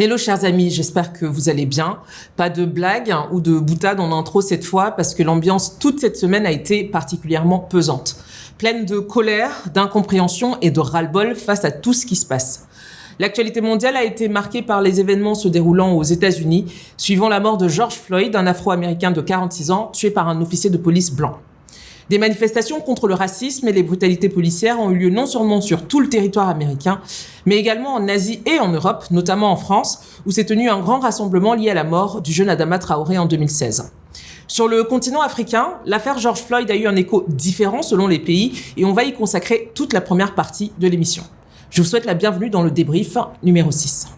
Hello chers amis, j'espère que vous allez bien. Pas de blagues ou de boutades en intro cette fois parce que l'ambiance toute cette semaine a été particulièrement pesante. Pleine de colère, d'incompréhension et de ras-le-bol face à tout ce qui se passe. L'actualité mondiale a été marquée par les événements se déroulant aux États-Unis, suivant la mort de George Floyd, un Afro-Américain de 46 ans, tué par un officier de police blanc. Des manifestations contre le racisme et les brutalités policières ont eu lieu non seulement sur tout le territoire américain, mais également en Asie et en Europe, notamment en France, où s'est tenu un grand rassemblement lié à la mort du jeune Adama Traoré en 2016. Sur le continent africain, l'affaire George Floyd a eu un écho différent selon les pays et on va y consacrer toute la première partie de l'émission. Je vous souhaite la bienvenue dans le débrief numéro 6.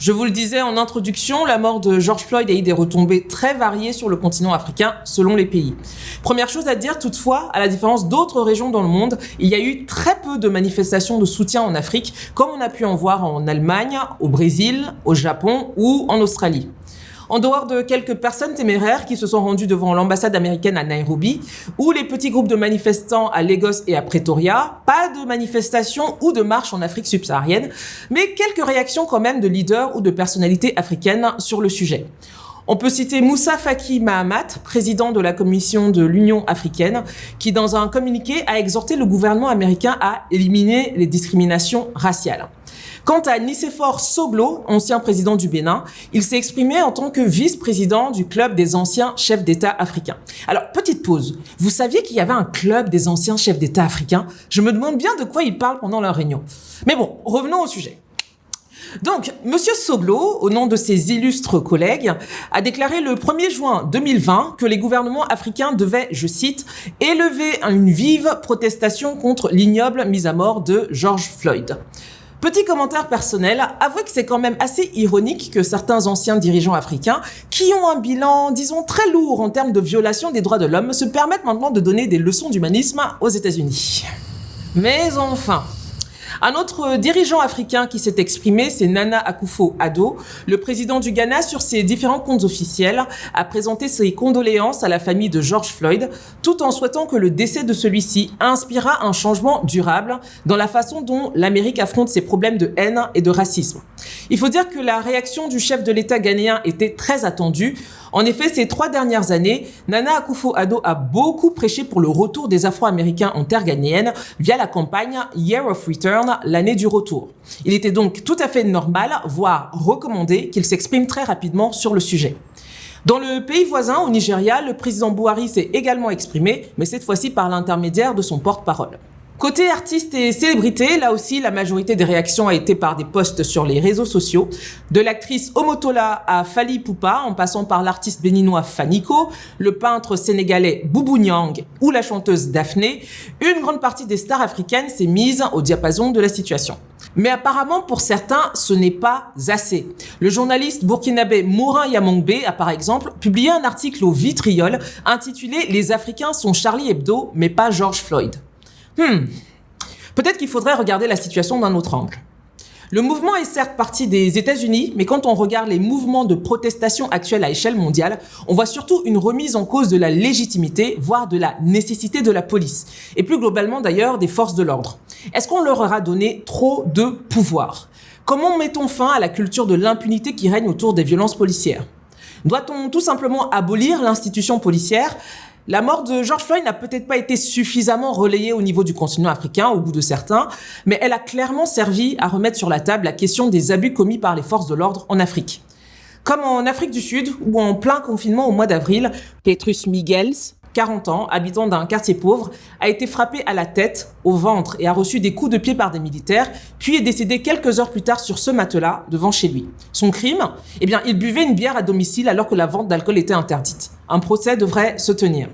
Je vous le disais en introduction, la mort de George Floyd a eu des retombées très variées sur le continent africain selon les pays. Première chose à dire toutefois, à la différence d'autres régions dans le monde, il y a eu très peu de manifestations de soutien en Afrique, comme on a pu en voir en Allemagne, au Brésil, au Japon ou en Australie. En dehors de quelques personnes téméraires qui se sont rendues devant l'ambassade américaine à Nairobi, ou les petits groupes de manifestants à Lagos et à Pretoria, pas de manifestations ou de marches en Afrique subsaharienne, mais quelques réactions quand même de leaders ou de personnalités africaines sur le sujet. On peut citer Moussa Faki Mahamat, président de la Commission de l'Union africaine, qui dans un communiqué a exhorté le gouvernement américain à éliminer les discriminations raciales. Quant à Nicéphore Soglo, ancien président du Bénin, il s'est exprimé en tant que vice-président du club des anciens chefs d'État africains. Alors, petite pause. Vous saviez qu'il y avait un club des anciens chefs d'État africains ? Je me demande bien de quoi ils parlent pendant leur réunion. Mais bon, revenons au sujet. Donc, Monsieur Soglo, au nom de ses illustres collègues, a déclaré le 1er juin 2020 que les gouvernements africains devaient, je cite, « élever une vive protestation contre l'ignoble mise à mort de George Floyd ». Petit commentaire personnel, avouez que c'est quand même assez ironique que certains anciens dirigeants africains, qui ont un bilan, disons, très lourd en termes de violation des droits de l'homme, se permettent maintenant de donner des leçons d'humanisme aux États-Unis. Mais enfin, un autre dirigeant africain qui s'est exprimé, c'est Nana Akufo-Addo. Le président du Ghana, sur ses différents comptes officiels, a présenté ses condoléances à la famille de George Floyd, tout en souhaitant que le décès de celui-ci inspirera un changement durable dans la façon dont l'Amérique affronte ses problèmes de haine et de racisme. Il faut dire que la réaction du chef de l'État ghanéen était très attendue. En effet, ces 3 dernières années, Nana Akufo-Addo a beaucoup prêché pour le retour des Afro-Américains en terre ghanéenne via la campagne Year of Return, l'année du retour. Il était donc tout à fait normal, voire recommandé, qu'il s'exprime très rapidement sur le sujet. Dans le pays voisin, au Nigeria, le président Buhari s'est également exprimé, mais cette fois-ci par l'intermédiaire de son porte-parole. Côté artistes et célébrités, là aussi, la majorité des réactions a été par des posts sur les réseaux sociaux. De l'actrice Omotola à Fally Ipupa, en passant par l'artiste béninois Faniko, le peintre sénégalais Boubou Niang ou la chanteuse Daphné, une grande partie des stars africaines s'est mise au diapason de la situation. Mais apparemment, pour certains, ce n'est pas assez. Le journaliste burkinabé Morin Yamongbe a par exemple publié un article au Vitriol intitulé « Les Africains sont Charlie Hebdo, mais pas George Floyd ». Peut-être qu'il faudrait regarder la situation d'un autre angle. Le mouvement est certes parti des États-Unis, mais quand on regarde les mouvements de protestation actuels à échelle mondiale, on voit surtout une remise en cause de la légitimité, voire de la nécessité de la police, et plus globalement d'ailleurs des forces de l'ordre. Est-ce qu'on leur aura donné trop de pouvoir ? Comment mettons fin à la culture de l'impunité qui règne autour des violences policières ? Doit-on tout simplement abolir l'institution policière ? La mort de George Floyd n'a peut-être pas été suffisamment relayée au niveau du continent africain, au goût de certains, mais elle a clairement servi à remettre sur la table la question des abus commis par les forces de l'ordre en Afrique. Comme en Afrique du Sud, où en plein confinement au mois d'avril, Petrus Miguels, 40 ans, habitant d'un quartier pauvre, a été frappé à la tête, au ventre et a reçu des coups de pied par des militaires, puis est décédé quelques heures plus tard sur ce matelas, devant chez lui. Son crime ? Il buvait une bière à domicile alors que la vente d'alcool était interdite. Un procès devrait se tenir.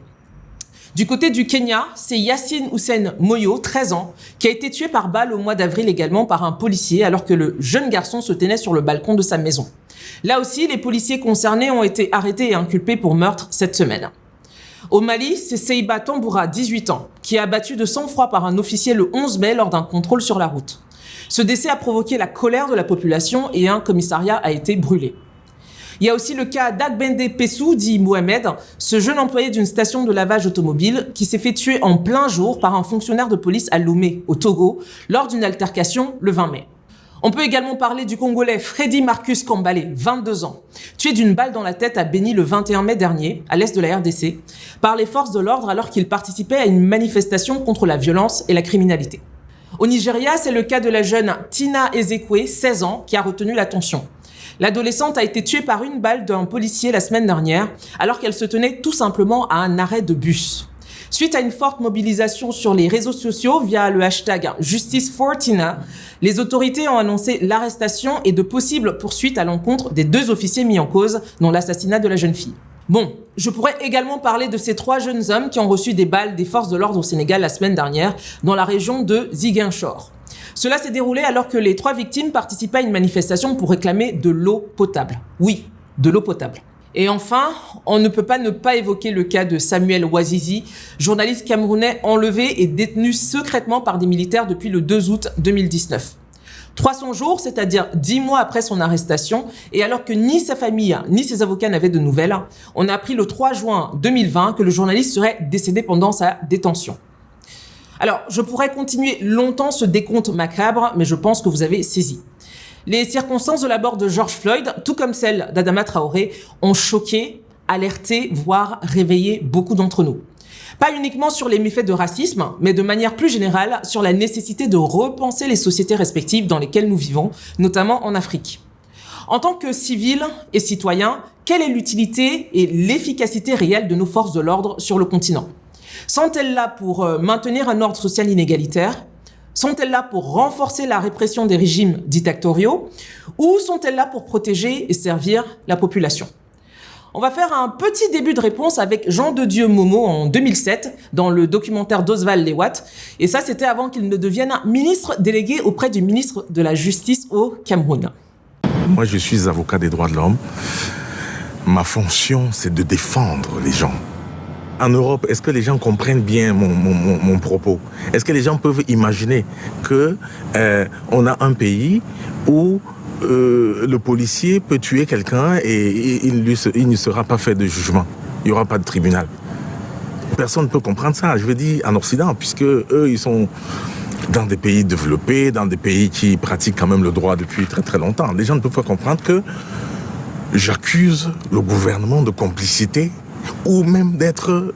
Du côté du Kenya, c'est Yassine Hussein Moyo, 13 ans, qui a été tué par balle au mois d'avril également par un policier alors que le jeune garçon se tenait sur le balcon de sa maison. Là aussi, les policiers concernés ont été arrêtés et inculpés pour meurtre cette semaine. Au Mali, c'est Seiba Tamboura, 18 ans, qui a abattu de sang-froid par un officier le 11 mai lors d'un contrôle sur la route. Ce décès a provoqué la colère de la population et un commissariat a été brûlé. Il y a aussi le cas d'Agbende Pessou, dit Mohamed, ce jeune employé d'une station de lavage automobile qui s'est fait tuer en plein jour par un fonctionnaire de police à Lomé, au Togo, lors d'une altercation le 20 mai. On peut également parler du Congolais Freddy Marcus Kambale, 22 ans, tué d'une balle dans la tête à Beni le 21 mai dernier, à l'est de la RDC, par les forces de l'ordre alors qu'il participait à une manifestation contre la violence et la criminalité. Au Nigeria, c'est le cas de la jeune Tina Ezekwe, 16 ans, qui a retenu l'attention. L'adolescente a été tuée par une balle d'un policier la semaine dernière, alors qu'elle se tenait tout simplement à un arrêt de bus. Suite à une forte mobilisation sur les réseaux sociaux via le hashtag Justice for Tina, les autorités ont annoncé l'arrestation et de possibles poursuites à l'encontre des 2 officiers mis en cause dans l'assassinat de la jeune fille. Bon, je pourrais également parler de ces 3 jeunes hommes qui ont reçu des balles des forces de l'ordre au Sénégal la semaine dernière dans la région de Ziguinchor. Cela s'est déroulé alors que les 3 victimes participaient à une manifestation pour réclamer de l'eau potable. Oui, de l'eau potable. Et enfin, on ne peut pas ne pas évoquer le cas de Samuel Ouazizi, journaliste camerounais enlevé et détenu secrètement par des militaires depuis le 2 août 2019. 300 jours, c'est-à-dire 10 mois après son arrestation, et alors que ni sa famille ni ses avocats n'avaient de nouvelles, on a appris le 3 juin 2020 que le journaliste serait décédé pendant sa détention. Alors, je pourrais continuer longtemps ce décompte macabre, mais je pense que vous avez saisi. Les circonstances de la mort de George Floyd, tout comme celle d'Adama Traoré, ont choqué, alerté, voire réveillé beaucoup d'entre nous. Pas uniquement sur les méfaits de racisme, mais de manière plus générale sur la nécessité de repenser les sociétés respectives dans lesquelles nous vivons, notamment en Afrique. En tant que civils et citoyens, quelle est l'utilité et l'efficacité réelle de nos forces de l'ordre sur le continent ? Sont-elles là pour maintenir un ordre social inégalitaire ? Sont-elles là pour renforcer la répression des régimes dictatoriaux ou sont-elles là pour protéger et servir la population ? On va faire un petit début de réponse avec Jean de Dieu Momo en 2007 dans le documentaire d'Oswald Lewat. Et ça, c'était avant qu'il ne devienne ministre délégué auprès du ministre de la Justice au Cameroun. Moi, je suis avocat des droits de l'homme. Ma fonction, c'est de défendre les gens. En Europe, est-ce que les gens comprennent bien mon propos ? Est-ce que les gens peuvent imaginer qu'on a un pays où le policier peut tuer quelqu'un et il ne sera pas fait de jugement. Il n'y aura pas de tribunal. Personne ne peut comprendre ça, je veux dire, en Occident, puisque eux, ils sont dans des pays développés, dans des pays qui pratiquent quand même le droit depuis très très longtemps. Les gens ne peuvent pas comprendre que j'accuse le gouvernement de complicité ou même d'être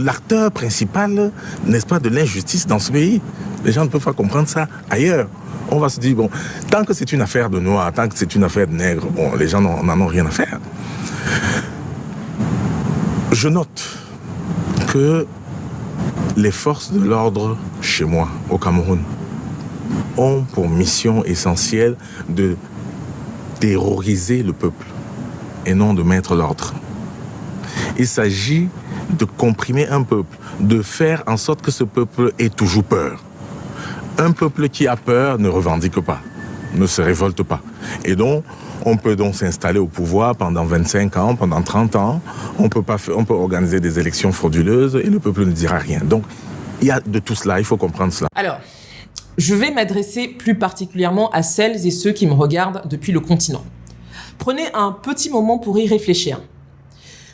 l'acteur principal, n'est-ce pas, de l'injustice dans ce pays. Les gens ne peuvent pas comprendre ça ailleurs. On va se dire, bon, tant que c'est une affaire de noirs, tant que c'est une affaire de nègres, bon, les gens n'en ont rien à faire. Je note que les forces de l'ordre chez moi, au Cameroun, ont pour mission essentielle de terroriser le peuple et non de mettre l'ordre. Il s'agit de comprimer un peuple, de faire en sorte que ce peuple ait toujours peur. Un peuple qui a peur ne revendique pas, ne se révolte pas. Et donc, on peut donc s'installer au pouvoir pendant 25 ans, pendant 30 ans. On peut organiser des élections frauduleuses et le peuple ne dira rien. Donc, il y a de tout cela, il faut comprendre cela. Alors, je vais m'adresser plus particulièrement à celles et ceux qui me regardent depuis le continent. Prenez un petit moment pour y réfléchir.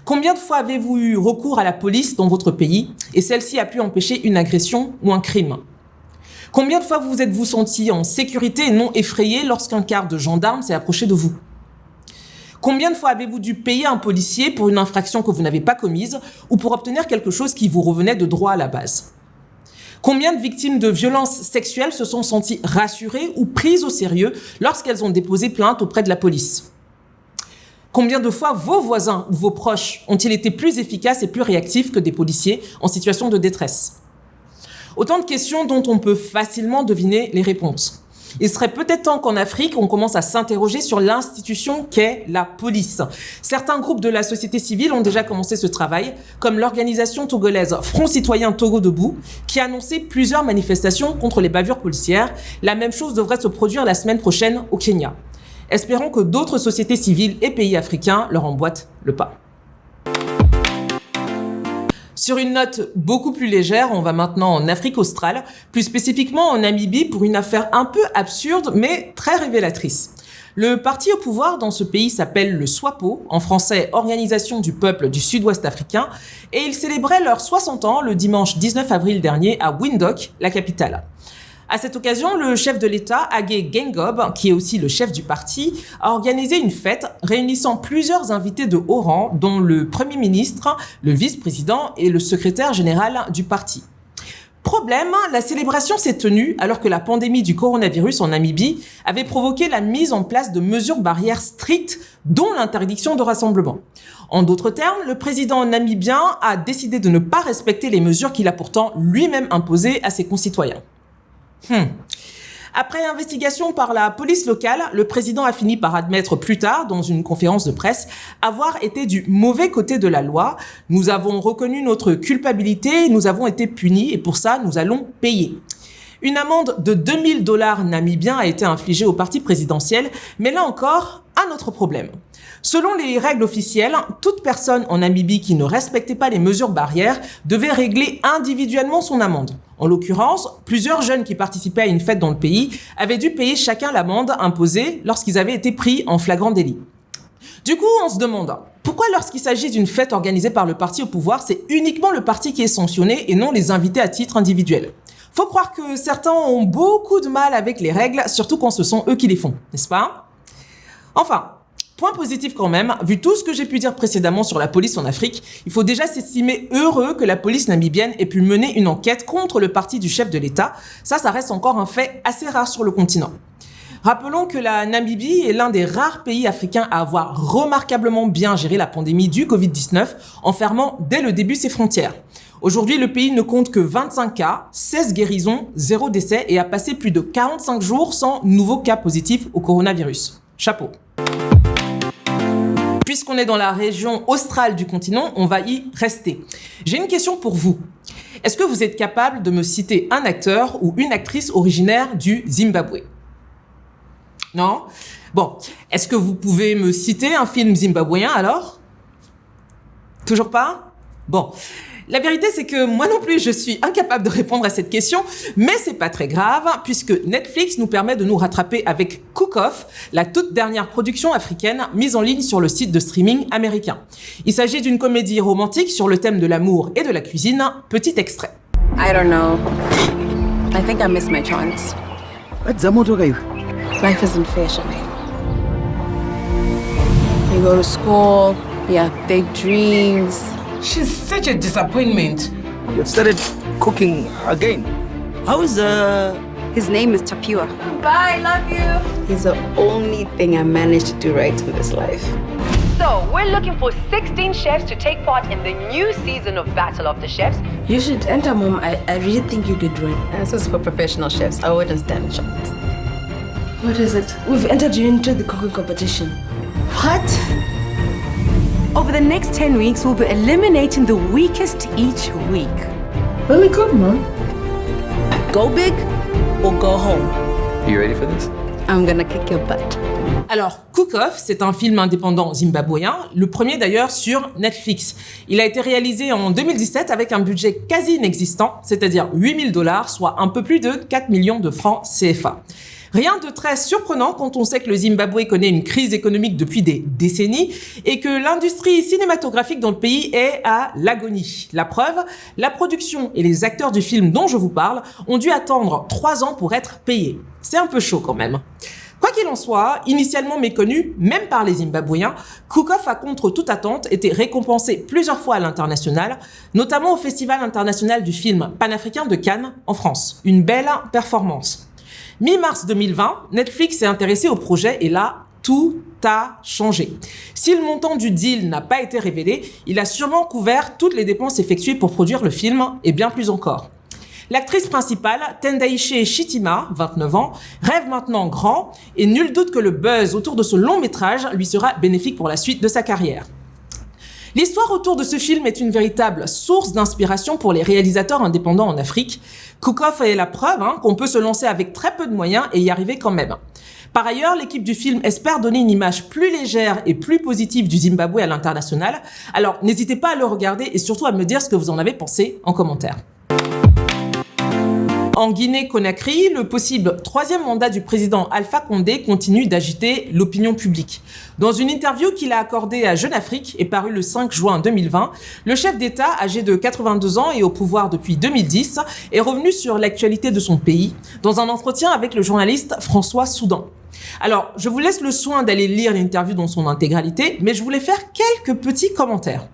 Combien de fois avez-vous eu recours à la police dans votre pays et celle-ci a pu empêcher une agression ou un crime ? Combien de fois vous êtes-vous senti en sécurité et non effrayé lorsqu'un quart de gendarme s'est approché de vous ? Combien de fois avez-vous dû payer un policier pour une infraction que vous n'avez pas commise ou pour obtenir quelque chose qui vous revenait de droit à la base ? Combien de victimes de violences sexuelles se sont senties rassurées ou prises au sérieux lorsqu'elles ont déposé plainte auprès de la police ? Combien de fois vos voisins ou vos proches ont-ils été plus efficaces et plus réactifs que des policiers en situation de détresse ? Autant de questions dont on peut facilement deviner les réponses. Il serait peut-être temps qu'en Afrique, on commence à s'interroger sur l'institution qu'est la police. Certains groupes de la société civile ont déjà commencé ce travail, comme l'organisation togolaise Front Citoyen Togo Debout, qui a annoncé plusieurs manifestations contre les bavures policières. La même chose devrait se produire la semaine prochaine au Kenya. Espérons que d'autres sociétés civiles et pays africains leur emboîtent le pas. Sur une note beaucoup plus légère, on va maintenant en Afrique australe, plus spécifiquement en Namibie pour une affaire un peu absurde mais très révélatrice. Le parti au pouvoir dans ce pays s'appelle le SWAPO, en français Organisation du peuple du Sud-Ouest africain, et ils célébraient leurs 60 ans le dimanche 19 avril dernier à Windhoek, la capitale. À cette occasion, le chef de l'État, Hage Geingob, qui est aussi le chef du parti, a organisé une fête réunissant plusieurs invités de haut rang, dont le Premier ministre, le vice-président et le secrétaire général du parti. Problème, la célébration s'est tenue alors que la pandémie du coronavirus en Namibie avait provoqué la mise en place de mesures barrières strictes, dont l'interdiction de rassemblement. En d'autres termes, le président namibien a décidé de ne pas respecter les mesures qu'il a pourtant lui-même imposées à ses concitoyens. Après investigation par la police locale, le président a fini par admettre plus tard, dans une conférence de presse, avoir été du mauvais côté de la loi. Nous avons reconnu notre culpabilité, nous avons été punis et pour ça, nous allons payer. Une amende de $2000 namibiens a été infligée au parti présidentiel, mais là encore, un autre problème. Selon les règles officielles, toute personne en Namibie qui ne respectait pas les mesures barrières devait régler individuellement son amende. En l'occurrence, plusieurs jeunes qui participaient à une fête dans le pays avaient dû payer chacun l'amende imposée lorsqu'ils avaient été pris en flagrant délit. Du coup, on se demande, pourquoi lorsqu'il s'agit d'une fête organisée par le parti au pouvoir, c'est uniquement le parti qui est sanctionné et non les invités à titre individuel ? Faut croire que certains ont beaucoup de mal avec les règles, surtout quand ce sont eux qui les font, n'est-ce pas ? Enfin, point positif quand même, vu tout ce que j'ai pu dire précédemment sur la police en Afrique, il faut déjà s'estimer heureux que la police namibienne ait pu mener une enquête contre le parti du chef de l'État. Ça reste encore un fait assez rare sur le continent. Rappelons que la Namibie est l'un des rares pays africains à avoir remarquablement bien géré la pandémie du Covid-19 en fermant dès le début ses frontières. Aujourd'hui, le pays ne compte que 25 cas, 16 guérisons, 0 décès et a passé plus de 45 jours sans nouveaux cas positifs au coronavirus. Chapeau. Puisqu'on est dans la région australe du continent, on va y rester. J'ai une question pour vous. Est-ce que vous êtes capable de me citer un acteur ou une actrice originaire du Zimbabwe ? Non ? Bon, est-ce que vous pouvez me citer un film zimbabwéen alors ? Toujours pas ? Bon. La vérité, c'est que moi non plus, je suis incapable de répondre à cette question, mais c'est pas très grave, puisque Netflix nous permet de nous rattraper avec Cook Off, la toute dernière production africaine mise en ligne sur le site de streaming américain. Il s'agit d'une comédie romantique sur le thème de l'amour et de la cuisine. Petit extrait. I don't know. I think I missed my chance. Life isn't fair, Shanae. You go to school, you have big dreams. She's such a disappointment. You've started cooking again. How is His name is Tapua. Bye, love you. He's the only thing I managed to do right in this life. So, we're looking for 16 chefs to take part in the new season of Battle of the Chefs. You should enter, Mom. I really think you could do it. This is for professional chefs. I wouldn't stand a chance. What is it? We've entered you into the cooking competition. What? Over the next 10 weeks, we'll be eliminating the weakest each week. Really good, Mom. Go big or go home. Are you ready for this? I'm gonna kick your butt. Alors, Cook Off, c'est un film indépendant zimbabwéen, le premier d'ailleurs sur Netflix. Il a été réalisé en 2017 avec un budget quasi inexistant, c'est-à-dire $8000, soit un peu plus de 4 millions de francs CFA. Rien de très surprenant quand on sait que le Zimbabwe connaît une crise économique depuis des décennies et que l'industrie cinématographique dans le pays est à l'agonie. La preuve, la production et les acteurs du film dont je vous parle ont dû attendre 3 ans pour être payés. C'est un peu chaud quand même. Quoi qu'il en soit, initialement méconnu, même par les Zimbabwéens, Cook Off a contre toute attente été récompensé plusieurs fois à l'international, notamment au Festival international du film panafricain de Cannes en France. Une belle performance. Mi-mars 2020, Netflix s'est intéressé au projet et là, tout a changé. Si le montant du deal n'a pas été révélé, il a sûrement couvert toutes les dépenses effectuées pour produire le film et bien plus encore. L'actrice principale, Tendaiche Chitima, 29 ans, rêve maintenant grand et nul doute que le buzz autour de ce long métrage lui sera bénéfique pour la suite de sa carrière. L'histoire autour de ce film est une véritable source d'inspiration pour les réalisateurs indépendants en Afrique. Cook Off est la preuve qu'on peut se lancer avec très peu de moyens et y arriver quand même. Par ailleurs, l'équipe du film espère donner une image plus légère et plus positive du Zimbabwe à l'international. Alors, n'hésitez pas à le regarder et surtout à me dire ce que vous en avez pensé en commentaire. En Guinée-Conakry, le possible 3e mandat du président Alpha Condé continue d'agiter l'opinion publique. Dans une interview qu'il a accordée à Jeune Afrique et parue le 5 juin 2020, le chef d'État, âgé de 82 ans et au pouvoir depuis 2010, est revenu sur l'actualité de son pays dans un entretien avec le journaliste François Soudan. Alors, je vous laisse le soin d'aller lire l'interview dans son intégralité, mais je voulais faire quelques petits commentaires.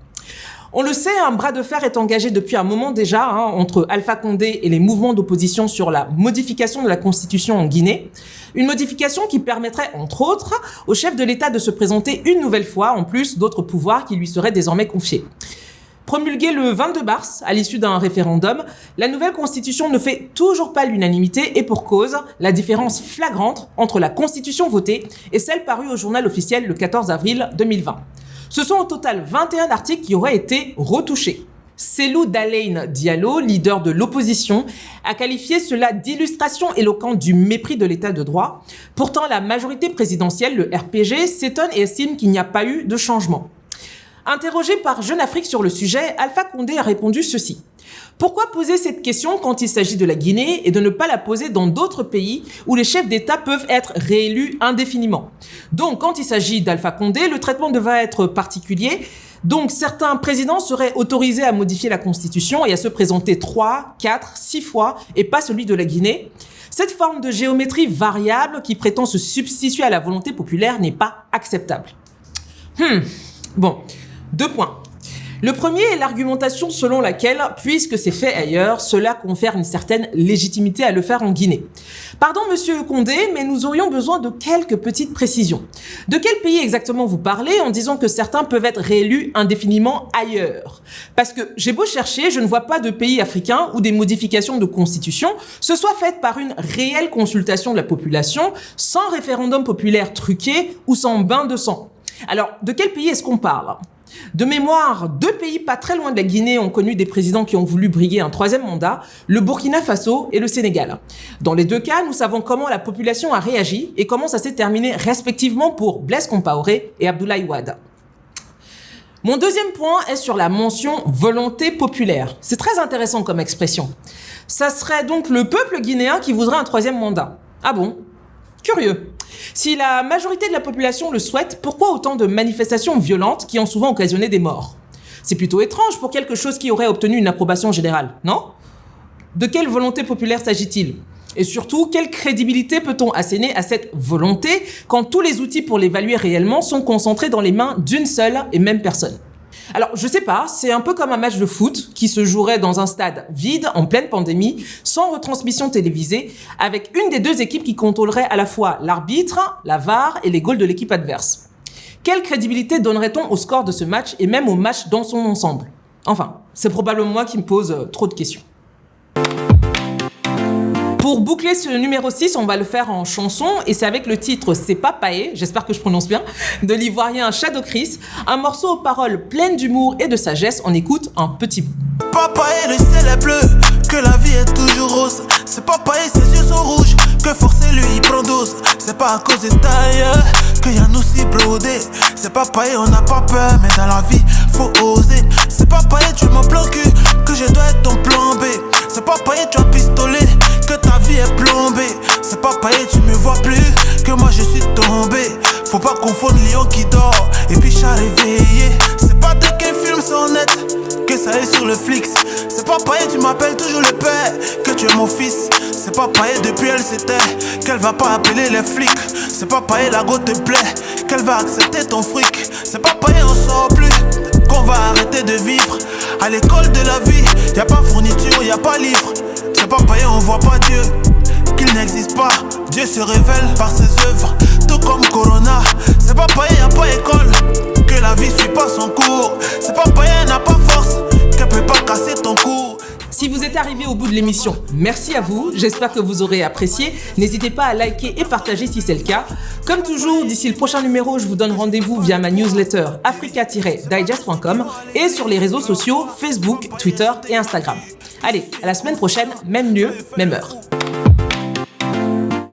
On le sait, un bras de fer est engagé depuis un moment déjà entre Alpha Condé et les mouvements d'opposition sur la modification de la Constitution en Guinée. Une modification qui permettrait, entre autres, au chef de l'État de se présenter une nouvelle fois, en plus d'autres pouvoirs qui lui seraient désormais confiés. Promulguée le 22 mars, à l'issue d'un référendum, la nouvelle constitution ne fait toujours pas l'unanimité et pour cause, la différence flagrante entre la constitution votée et celle parue au journal officiel le 14 avril 2020. Ce sont au total 21 articles qui auraient été retouchés. Cellou Dalein Diallo, leader de l'opposition, a qualifié cela d'illustration éloquente du mépris de l'état de droit. Pourtant, la majorité présidentielle, le RPG, s'étonne et estime qu'il n'y a pas eu de changement. Interrogé par Jeune Afrique sur le sujet, Alpha Condé a répondu ceci. Pourquoi poser cette question quand il s'agit de la Guinée et de ne pas la poser dans d'autres pays où les chefs d'État peuvent être réélus indéfiniment? Donc, quand il s'agit d'Alpha Condé, le traitement devrait être particulier. Donc, certains présidents seraient autorisés à modifier la Constitution et à se présenter 3, 4, 6 fois et pas celui de la Guinée. Cette forme de géométrie variable qui prétend se substituer à la volonté populaire n'est pas acceptable. Bon, 2 points. Le premier est l'argumentation selon laquelle, puisque c'est fait ailleurs, cela confère une certaine légitimité à le faire en Guinée. Pardon, monsieur Condé, mais nous aurions besoin de quelques petites précisions. De quel pays exactement vous parlez en disant que certains peuvent être réélus indéfiniment ailleurs? Parce que j'ai beau chercher, je ne vois pas de pays africain où des modifications de constitution se soient faites par une réelle consultation de la population, sans référendum populaire truqué ou sans bain de sang. Alors, de quel pays est-ce qu'on parle? De mémoire, 2 pays pas très loin de la Guinée ont connu des présidents qui ont voulu briguer un 3e mandat, le Burkina Faso et le Sénégal. Dans les 2 cas, nous savons comment la population a réagi et comment ça s'est terminé respectivement pour Blaise Compaoré et Abdoulaye Wade. Mon deuxième point est sur la mention « volonté populaire ». C'est très intéressant comme expression. Ça serait donc le peuple guinéen qui voudrait un 3e mandat. Ah bon? Curieux. Si la majorité de la population le souhaite, pourquoi autant de manifestations violentes qui ont souvent occasionné des morts? C'est plutôt étrange pour quelque chose qui aurait obtenu une approbation générale, non? De quelle volonté populaire s'agit-il? Et surtout, quelle crédibilité peut-on asséner à cette volonté quand tous les outils pour l'évaluer réellement sont concentrés dans les mains d'une seule et même personne? Alors, je sais pas, c'est un peu comme un match de foot qui se jouerait dans un stade vide, en pleine pandémie, sans retransmission télévisée, avec une des 2 équipes qui contrôlerait à la fois l'arbitre, la VAR et les goals de l'équipe adverse. Quelle crédibilité donnerait-on au score de ce match et même au match dans son ensemble? Enfin, c'est probablement moi qui me pose trop de questions. Pour boucler ce numéro 6, on va le faire en chanson et c'est avec le titre C'est Papaye, j'espère que je prononce bien, de l'ivoirien Shadow Chris, un morceau aux paroles pleines d'humour et de sagesse. On écoute un petit bout. Papaye, le ciel est bleu, que la vie est toujours rose. C'est Papaye, ses yeux sont rouges, que forcer lui il prend dose. C'est pas à cause des tailles que y'a nous si brodé. C'est Papaye, on n'a pas peur, mais dans la vie, faut oser. C'est Papaye, tu m'as plan cul, que je dois être ton plan B. C'est Papaye, tu as pistolet, que ta vie est plombée. C'est Papaye, tu me vois plus, que moi je suis tombé. Faut pas confondre lion qui dort et puis chat réveillé. C'est pas de quel film sont net que ça est sur le Flix. C'est Papaye, tu m'appelles toujours le père, que tu es mon fils. C'est Papaye, depuis elle s'était, qu'elle va pas appeler les flics. C'est Papaye, la go te plaît, qu'elle va accepter ton fric. C'est Papaye, on sort plus, qu'on va arrêter de vivre. À l'école de la vie, y a pas fourniture, y a pas livre. C'est Papaye, on voit pas Dieu, qu'il n'existe pas. Dieu se révèle par ses œuvres, tout comme Corona. C'est Papaye, y a pas école, que la vie suit pas son cours. C'est Papaye, elle n'a pas force, qu'elle peut pas casser ton cou. Si vous êtes arrivé au bout de l'émission, merci à vous, j'espère que vous aurez apprécié. N'hésitez pas à liker et partager si c'est le cas. Comme toujours, d'ici le prochain numéro, je vous donne rendez-vous via ma newsletter africa-digest.com et sur les réseaux sociaux Facebook, Twitter et Instagram. Allez, à la semaine prochaine, même lieu, même heure.